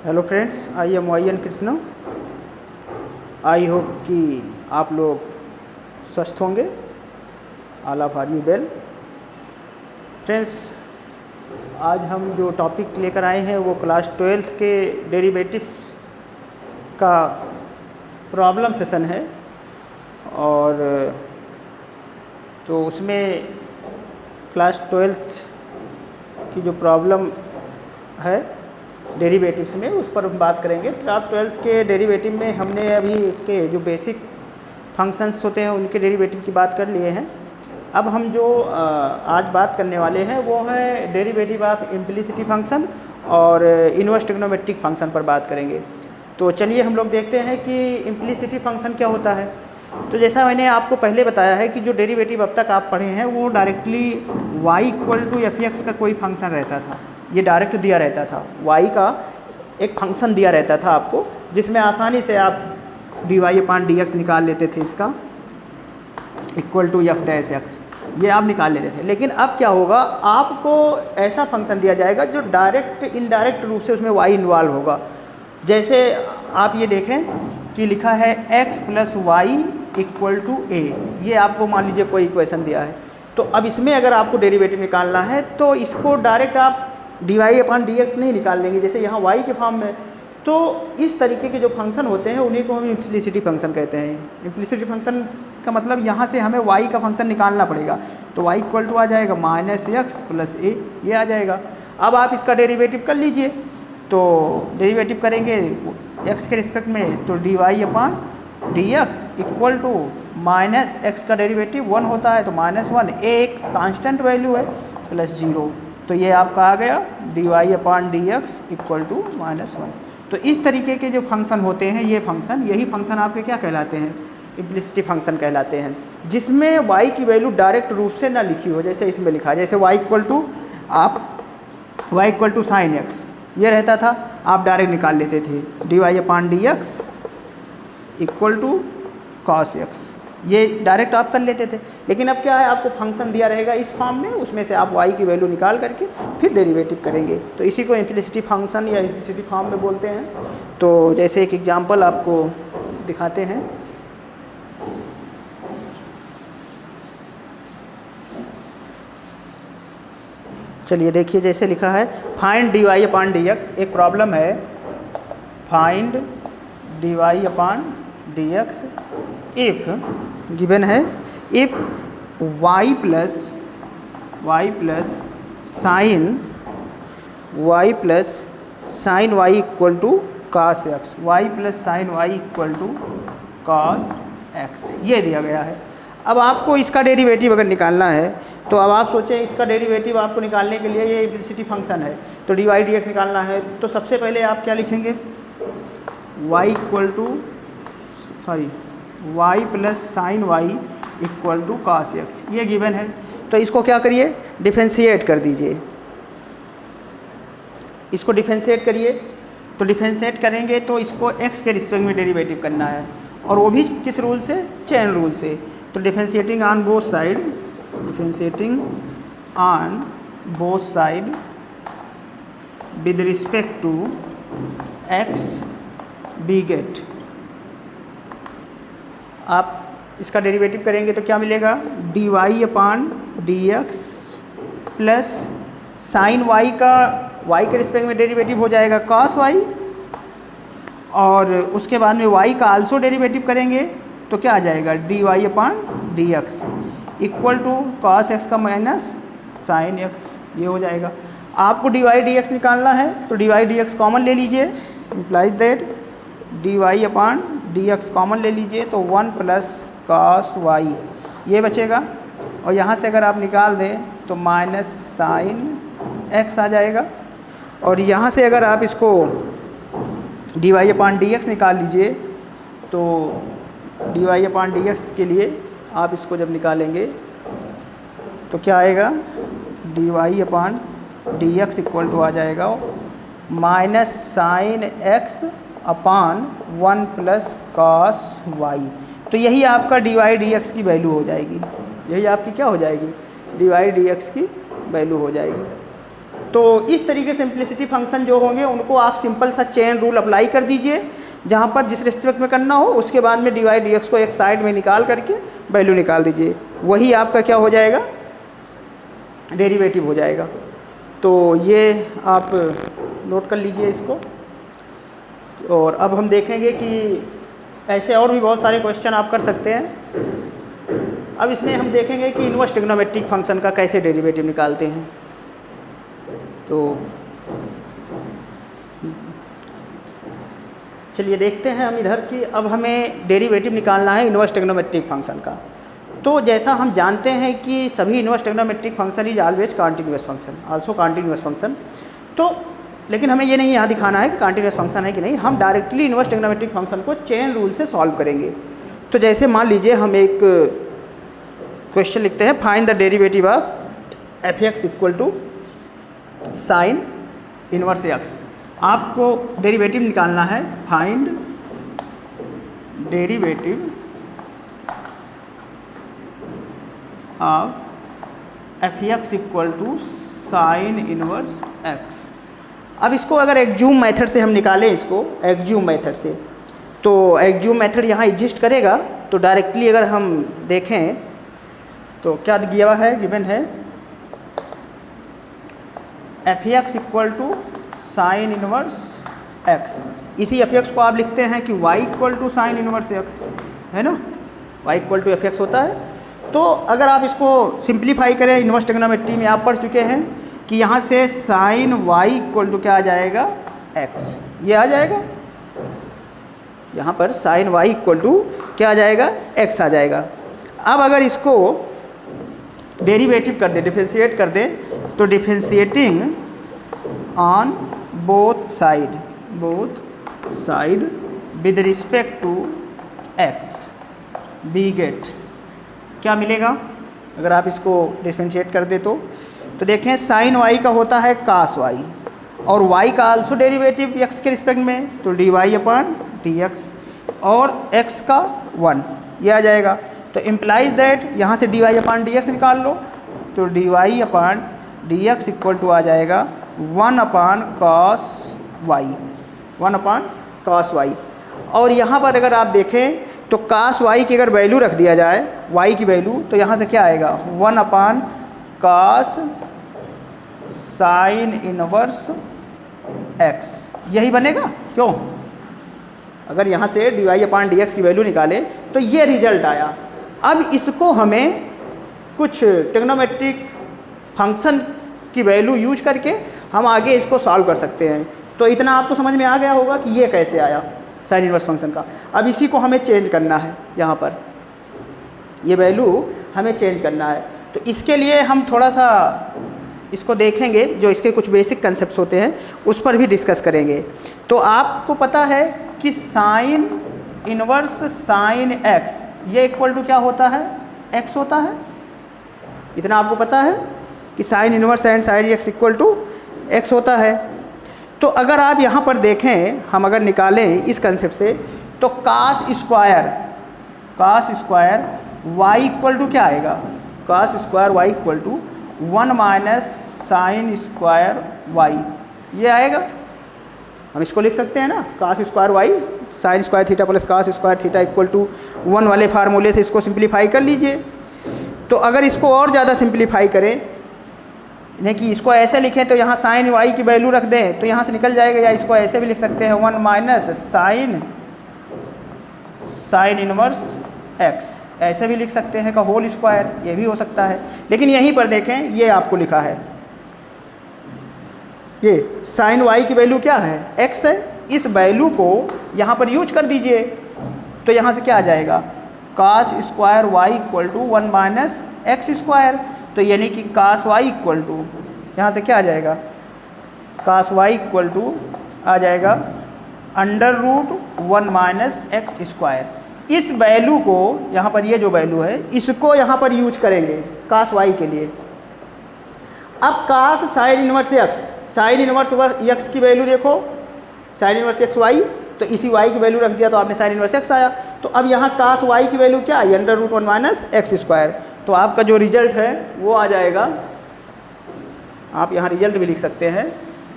Hello friends, I am Y N Krishna. I hope कि आप लोग स्वस्थ होंगे। All of are you well. Friends, आज हम जो टॉपिक लेकर आए हैं वो क्लास 12th के डेरिवेटिव्स का प्रॉब्लम सेशन है। और तो उसमें क्लास 12th की जो प्रॉब्लम है डेरिवेटिव्स में, उस पर हम बात करेंगे। क्लास 12th के डेरिवेटिव में हमने अभी इसके जो बेसिक फंक्शंस होते हैं उनके डेरिवेटिव की बात कर लिए हैं। अब हम जो आज बात करने वाले हैं वो है डेरिवेटिव ऑफ इम्प्लिसिटी फंक्शन और इनवर्स ट्रिग्नोमेट्रिक फंक्शन पर बात करेंगे। तो चलिए हम लोग देखते हैं कि इम्प्लिसिटी फंक्शन क्या होता है। तो जैसा मैंने आपको पहले बताया है कि जो डेरिवेटिव अब तक आप पढ़े हैं वो directly y equal to F X का कोई फंक्शन रहता था। ये डायरेक्ट दिया रहता था, y का एक फंक्शन दिया रहता था आपको, जिसमें आसानी से आप dy अपान डी एक्स निकाल लेते थे। इसका equal to F dash X ये आप निकाल लेते थे। लेकिन अब क्या होगा, आपको ऐसा फंक्शन दिया जाएगा जो डायरेक्ट इनडायरेक्ट रूप से उसमें y इन्वॉल्व होगा। जैसे आप ये देखें कि लिखा है x plus y equal to a. ये आपको मान लीजिए कोई इक्वेशन दिया है। तो अब इसमें अगर आपको डेरिवेटिव निकालना है तो इसको डायरेक्ट आप D Y upon D x नहीं निकाल लेंगे, जैसे यहाँ y के फॉर्म में। तो इस तरीके के जो फंक्शन होते हैं उन्हीं को हम इम्प्लिसिटी फंक्शन कहते हैं। इम्प्लिसिटी फंक्शन का मतलब यहाँ से हमें y का फंक्शन निकालना पड़ेगा। तो y इक्वल टू आ जाएगा माइनस एक्स प्लस ए, ये आ जाएगा। अब आप इसका डेरिवेटिव कर लीजिए। तो डेरिवेटिव करेंगे x के रिस्पेक्ट में, तो D Y upon D x equal to minus X का डेरिवेटिव 1 होता है तो -1, ए एक कांस्टेंट वैल्यू है, प्लस 0। तो ये आपका आ गया D Y upon D x equal to -1। तो इस तरीके के जो फंक्शन होते हैं, ये फंक्शन, यही फंक्शन आपके क्या कहलाते हैं, इम्प्लिसिटी फंक्शन कहलाते हैं, जिसमें y की वैल्यू डायरेक्ट रूप से ना लिखी हो। जैसे इसमें लिखा है, जैसे y equal to y equal to sine X ये रहता था, आप डायरेक्ट निकाल लेते थे D Y upon D x equal to cos x, ये डायरेक्ट आप कर लेते थे। लेकिन अब क्या है, आपको फंक्शन दिया रहेगा इस फॉर्म में, उसमें से आप y की वैल्यू निकाल करके फिर डेरिवेटिव करेंगे। तो इसी को इम्प्लिसिटी फंक्शन या इम्प्लिसिटी फॉर्म में बोलते हैं। तो जैसे एक एग्जांपल आपको दिखाते हैं। चलिए देखिए, जैसे लिखा है find d Y upon D x. एक प्रॉब्लम है, find d Y upon D x if given है if y plus sine y equal to cos x, y plus sine y equal to cos x, ये दिया गया है। अब आपको इसका डेरिवेटिव अगर निकालना है तो अब आप सोचें, इसका डेरिवेटिव आपको निकालने के लिए ये इम्प्लिसिटी फंक्शन है तो डी वाई डी एक्स निकालना है। तो सबसे पहले आप क्या लिखेंगे, y equal to y plus sine y equal to cos x, ये गिवन है। तो इसको क्या करिए, डिफरेंशिएट कर दीजिए। इसको डिफरेंशिएट करिए। तो डिफरेंशिएट करेंगे तो इसको x के रिस्पेक्ट में डेरिवेटिव करना है, और वो भी किस रूल से, चेन रूल से। तो differentiating on both side, differentiating on both side with respect to x we get, आप इसका डेरिवेटिव करेंगे तो क्या मिलेगा, d Y upon D x plus sine y का y के रिस्पेक्ट में डेरिवेटिव हो जाएगा कॉस वाई, और उसके बाद में y का आल्सो डेरिवेटिव करेंगे तो क्या आ जाएगा, D Y upon D x equal to cos X का माइनस साइन एक्स, ये हो जाएगा। आपको डी वाई डी एक्स निकालना है तो D Y D X common ले लीजिए, implies that D Y upon D X common ले लीजिए तो 1 प्लस कॉस वाई ये बचेगा, और यहाँ से अगर आप निकाल दें तो माइनस साइन एक्स आ जाएगा। और यहाँ से अगर आप इसको d Y upon D x निकाल लीजिए तो D Y upon D x के लिए आप इसको जब निकालेंगे तो क्या आएगा, d Y upon D x equal to आ जाएगा minus sine x upon 1 plus cos y. तो यही आपका डी वाई डी एक्स की वैल्यू हो जाएगी, यही आपकी क्या हो जाएगी, डी वाई डी एक्स की वैल्यू हो जाएगी। तो इस तरीके से सिंप्लिसिटी फंक्शन जो होंगे उनको आप सिंपल सा चेन रूल अप्लाई कर दीजिए, जहाँ पर जिस रिस्पेक्ट में करना हो उसके बाद में dy dx को एक साइड में निकाल करके वैल्यू निकाल दीजिए, वही आपका क्या हो जाएगा, डेरिवेटिव हो जाएगा। तो ये आप नोट कर लीजिए इसको। और अब हम देखेंगे कि ऐसे और भी बहुत सारे क्वेश्चन आप कर सकते हैं। अब इसमें हम देखेंगे कि इनवर्स ट्रिग्नोमेट्रिक फंक्शन का कैसे डेरिवेटिव निकालते हैं। तो चलिए देखते हैं हम इधर कि अब हमें डेरिवेटिव निकालना है इनवर्स ट्रिग्नोमेट्रिक फंक्शन का। तो जैसा हम जानते हैं कि सभी inverse trigonometric function is always continuous function, also continuous function. तो लेकिन हमें ये नहीं यहाँ दिखाना है कि कॉन्टिन्यूअस फंक्शन है कि नहीं, हम डायरेक्टली इनवर्स ट्रिग्नोमेट्रिक फंक्शन को चेन रूल से सॉल्व करेंगे। तो जैसे मान लीजिए हम एक क्वेश्चन लिखते हैं, find the derivative of F X equal to sine inverse X. आपको डेरिवेटिव निकालना है, find derivative of F X equal to sine inverse X. अब इसको अगर एक्ज्यूम मेथड से हम निकालें, इसको एक्ज्यूम मेथड से, तो एक्ज्यूम मेथड यहाँ एग्जिस्ट करेगा। तो डायरेक्टली अगर हम देखें तो क्या दिया हुआ है, गिवन है F X equal to sine inverse X. इसी एफ एक्स को आप लिखते हैं कि y equal to sine inverse X, है ना, y equal to F X होता है। तो अगर आप इसको सिंप्लीफाई करें, इनवर्स ट्रिग्नोमेट्री में आप पढ़ चुके हैं कि यहाँ से साइन y इक्वल टू क्या आ जाएगा, x, ये आ जाएगा। यहाँ पर साइन y इक्वल टू क्या आ जाएगा, x आ जाएगा। अब अगर इसको डेरिवेटिव कर दें, डिफरेंशिएट कर दें, तो differentiating on both side with respect to x we get क्या मिलेगा। अगर आप इसको डिफरेंशिएट कर दे तो देखें साइन y का होता है कास y, और y का आल्सो डेरिवेटिव x के रिस्पेक्ट में, तो dy अपॉन dx, और x का 1 ये आ जाएगा। तो इम्प्लाइज दैट यहाँ से dy अपॉन dx निकाल लो, तो dy upon dx equal to आ जाएगा 1 upon cos y, 1 upon cos y। और यहाँ पर अगर आप देखें तो कास y की अगर वैल्यू रख दिया जाए, y की वैल्यू, तो यहाँ से क्या आएगा, 1 upon cos sine inverse x, यही बनेगा। क्यों, अगर यहाँ से dy अपॉन dx की वैल्यू निकालें तो ये रिजल्ट आया। अब इसको हमें कुछ ट्रिग्नोमेट्रिक फंक्शन की वैल्यू यूज करके हम आगे इसको सॉल्व कर सकते हैं। तो इतना आपको समझ में आ गया होगा कि ये कैसे आया साइन इनवर्स फंक्शन का। अब इसी को हमें चेंज करना है, यहाँ पर ये वैल्यू हमें चेंज करना है। तो इसके लिए हम थोड़ा सा इसको देखेंगे, जो इसके कुछ बेसिक कंसेप्ट्स होते हैं उस पर भी डिस्कस करेंगे। तो आपको पता है कि साइन इनवर्स साइन एक्स ये इक्वल टू क्या होता है, एक्स होता है। इतना आपको पता है कि sine inverse and sine X equal to X होता है। तो अगर आप यहाँ पर देखें, हम अगर निकालें इस कंसेप्ट से, तो cos square y equal to क्या आएगा, cos square y equal to 1 minus sine square y, ये आएगा। हम इसको लिख सकते हैं ना, cos square y sine square theta plus cos square theta equal to 1 वाले फार्मूले से इसको सिंप्लीफाई कर लीजिए। तो अगर इसको और ज़्यादा सिंप्लीफाई करें, नहीं कि इसको ऐसे लिखें तो यहाँ साइन y की वैल्यू रख दें तो यहाँ से निकल जाएगा, या इसको ऐसे भी लिख सकते हैं 1 माइनस साइन इनवर्स x, ऐसे भी लिख सकते हैं का होल स्क्वायर, ये भी हो सकता है। लेकिन यहीं पर देखें, ये आपको लिखा है, ये साइन y की वैल्यू क्या है, x है। इस वैल्यू को यहाँ पर यूज कर दीजिए, तो यहाँ से क्या आ जाएगा, cos square y equal to 1 minus x square. तो यानी कि कास y इक्वल टू, यहाँ से क्या आ जाएगा, कास y इक्वल टू आ जाएगा under root 1 minus x square. इस वैल्यू को यहाँ पर, ये जो वैल्यू है इसको यहाँ पर यूज करेंगे कास y के लिए। अब cos sine inverse x, sine inverse x की वैल्यू देखो, साइन इनवर्स एक्स वाई, तो इसी y की वैल्यू रख दिया तो आपने साइन इनवर्स एक्स आया। तो अब यहाँ कास y की वैल्यू क्या आई, under root 1 minus x square. तो आपका जो रिजल्ट है वो आ जाएगा आप यहाँ रिजल्ट भी लिख सकते हैं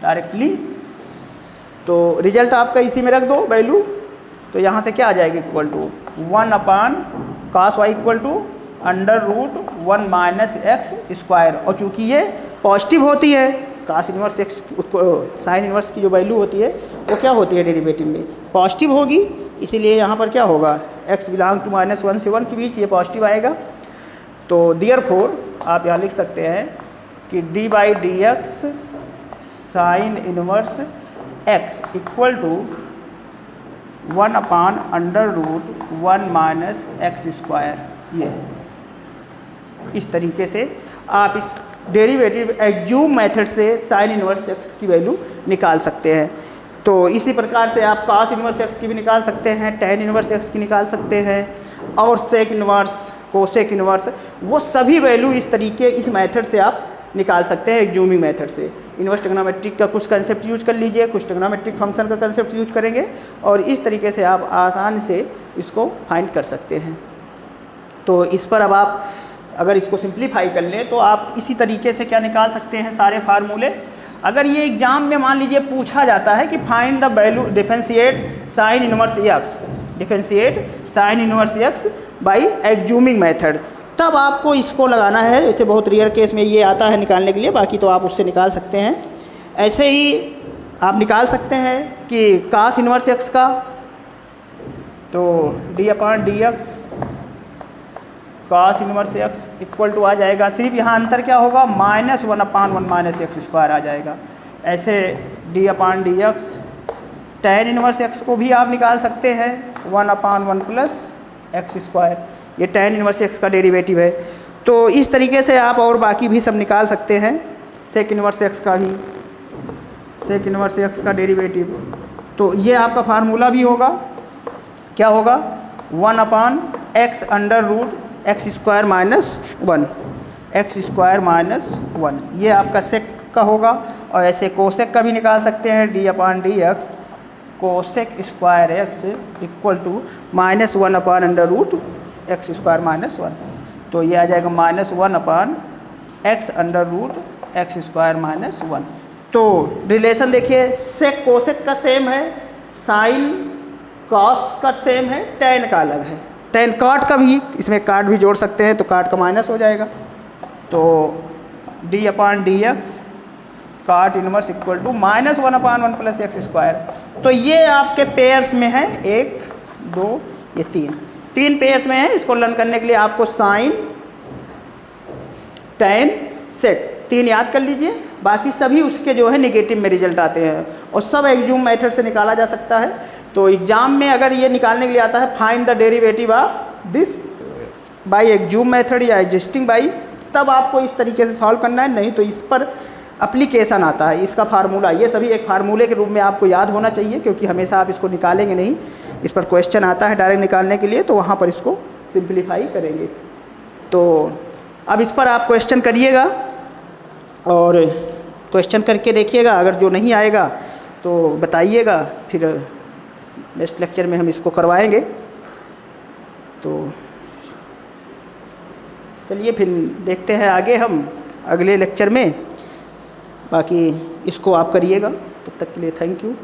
डायरेक्टली। तो रिजल्ट आपका इसी में रख दो वैल्यू, तो यहाँ से क्या आ जाएगी equal to 1/cos y equal to √1 minus x square. और चूँकि ये पॉजिटिव होती है, cos inverse x sine inverse की जो वैल्यू होती है वो क्या होती है डेरिवेटिव में पॉजिटिव होगी, इसीलिए यहाँ पर क्या होगा x बिलोंग टू -1 से 1 के बीच ये पॉजिटिव आएगा। तो देयरफॉर आप यहाँ लिख सकते हैं कि d/dx sine inverse x equal to 1/√1 minus x square. ये इस तरीके से आप इस डेरिवेटिव एग्ज्यूम मेथड से साइन इनवर्स एक्स की वैल्यू निकाल सकते हैं। तो इसी प्रकार से आप cos इनवर्स एक्स की भी निकाल सकते हैं, tan इनवर्स एक्स की निकाल सकते हैं, और सेक इनवर्स, कोसेक इनवर्स, वो सभी वैल्यू इस तरीके इस मेथड से आप निकाल सकते हैं एग्ज्यूमिंग मेथड से। इनवर्स ट्रिग्नोमेट्रिक का कुछ कंसेप्ट यूज कर लीजिए, कुछ ट्रिग्नोमेट्रिक फंक्शन का कंसेप्ट यूज करेंगे, और इस तरीके से आप आसान से इसको फाइंड कर सकते हैं। तो इस पर अब आप अगर इसको सिंप्लीफाई कर लें तो आप इसी तरीके से क्या निकाल सकते हैं सारे फार्मूले। अगर ये एग्जाम में मान लीजिए पूछा जाता है कि find the value differentiate sine inverse x, differentiate sine inverse x by assuming method, तब आपको इसको लगाना है। इसे बहुत रेयर केस में ये आता है निकालने के लिए, बाकी तो आप उससे निकाल सकते हैं। ऐसे ही आप निकाल सकते हैं कि cos इनवर्स एक्स का, तो d/dx cos inverse x equal to आ जाएगा, सिर्फ यहाँ अंतर क्या होगा -1/1 माइनस एक्स स्क्वायर आ जाएगा। ऐसे d/dx tan इनवर्स एक्स को भी आप निकाल सकते हैं 1/1 प्लस एक्स स्क्वायर, ये tan इनवर्स एक्स का डेरिवेटिव है। तो इस तरीके से आप और बाकी भी सब निकाल सकते हैं, सेक इनवर्स एक्स का भी, सेक इनवर्स एक्स का डेरिवेटिव। तो ये आपका फार्मूला भी होगा, क्या होगा 1/x √x square minus 1, x square minus 1, ये आपका सेक का होगा। और ऐसे कोसेक का भी निकाल सकते हैं d/dx cosec square X equal to -1/√x square minus 1, तो ये आ जाएगा -1/x √x स्क्वायर माइनस 1। तो रिलेशन देखिए, सेक कोसेक का सेम है, साइन कॉस का सेम है, tan का अलग है। tan कॉट का भी, इसमें काट भी जोड़ सकते हैं, तो काट का माइनस हो जाएगा। तो d/dx cot inverse equal to -1/1 plus X square. तो ये आपके पेयर्स में है, 1 2 ये 3 पेयर्स में है। इसको लर्न करने के लिए आपको साइन tan सेक 3 याद कर लीजिए, बाकी सभी उसके जो है नेगेटिव में रिजल्ट आते हैं, और सब एग्ज्यूम मेथड से निकाला जा सकता है। तो एग्जाम में अगर ये निकालने के लिए आता है find the derivative of this by assume method या एडजस्टिंग बाय, तब आपको इस तरीके से सॉल्व करना है, नहीं तो इस पर एप्लीकेशन आता है, इसका फार्मूला, ये सभी एक फार्मूले के रूप में आपको याद होना चाहिए, क्योंकि हमेशा आप इसको निकालेंगे नहीं, इस पर क्वेश्चन आता है डायरेक्ट निकालने के लिए, तो वहाँ पर इसको सिंप्लीफाई करेंगे। तो अब इस पर आप क्वेश्चन करिएगा और क्वेश्चन करके देखिएगा, अगर जो नहीं आएगा तो बताइएगा, फिर नेक्स्ट लेक्चर में हम इसको करवाएंगे। तो चलिए फिर देखते हैं आगे हम अगले लेक्चर में, बाकी इसको आप करिएगा। तब तक के लिए थैंक यू।